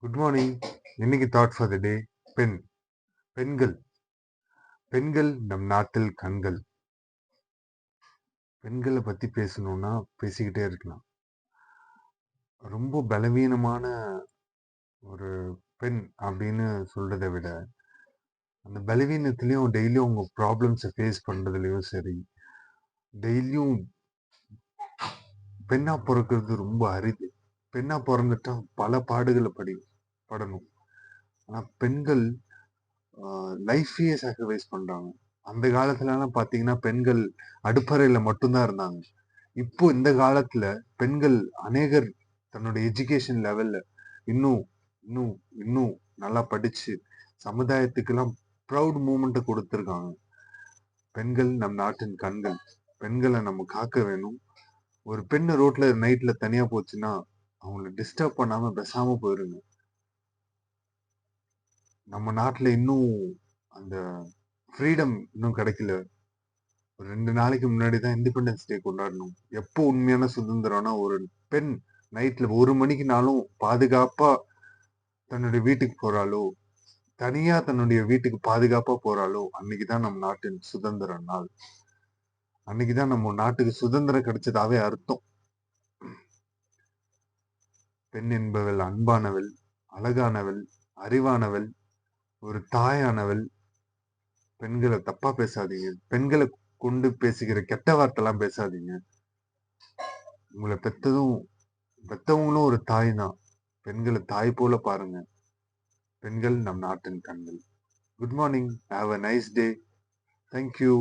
Good morning. இன்னைக்கு thought for the டே. பெண். பெண்கள். பெண்கள் நம் நாட்டில் கண்கள். பெண்களை பத்தி பேசணும்னா பேசிக்கிட்டே இருக்கலாம். ரொம்ப பலவீனமான ஒரு பெண் அப்படின்னு சொல்றதை விட, அந்த பலவீனத்திலையும் டெய்லியும் உங்க ப்ராப்ளம்ஸை ஃபேஸ் பண்றதுலயும் சரி, டெய்லியும் பெண்ணா பிறக்கிறது ரொம்ப அரிது. பெண்ணா பிறந்துட்டா பல பாடுகளை படணும். ஆனா பெண்கள் லைஃபையே சாக்ரிஃபைஸ் பண்றாங்க. அந்த காலத்துலலாம் பாத்தீங்கன்னா பெண்கள் அடுப்பறையில மட்டும்தான் இருந்தாங்க. இப்போ இந்த காலத்துல பெண்கள் அநேகர் தன்னுடைய எஜுகேஷன் லெவல்ல இன்னும் இன்னும் இன்னும் நல்லா படிச்சு சமுதாயத்துக்கெல்லாம் ப்ரௌட் மூமெண்ட் கொடுத்துருக்காங்க. பெண்கள் நம் நாட்டின் கண்கள். பெண்களை நம்ம காக்க வேணும். ஒரு பெண்ணு ரோட்ல நைட்ல தனியா போச்சுன்னா அவங்கள டிஸ்டர்ப் பண்ணாம பேசாம போயிருங்க. நம்ம நாட்டுல இன்னும் அந்த ஃப்ரீடம் இன்னும் கிடைக்கல. ஒரு 2 நாளைக்கு முன்னாடி தான் இண்டிபெண்டன்ஸ் டே கொண்டாடணும். எப்போ உண்மையான சுதந்திரம்னா, ஒரு பெண் நைட்ல 1 மணிக்குனாலும் பாதுகாப்பா தன்னுடைய வீட்டுக்கு போறாளோ, தனியா தன்னுடைய வீட்டுக்கு பாதுகாப்பா போறாளோ, அன்னைக்கு தான் நம் நாட்டின் சுதந்திர நாள். அன்னைக்கு தான் நம்ம நாட்டுக்கு சுதந்திரம் கிடைச்சதாவே அர்த்தம். பெண் என்பவள் அன்பானவள், அழகானவள், அறிவானவள், ஒரு தாயானவள். பெண்களை தப்பா பேசாதீங்க. பெண்களை கொண்டு பேசுகிற கெட்ட வார்த்தைலாம் பேசாதீங்க. உங்களை பெத்தவங்களும் ஒரு தாய் தான். பெண்களை தாய் போல பாருங்க. பெண்கள் நம் நாட்டின் கண்கள். Good morning. Have a nice day. Thank you.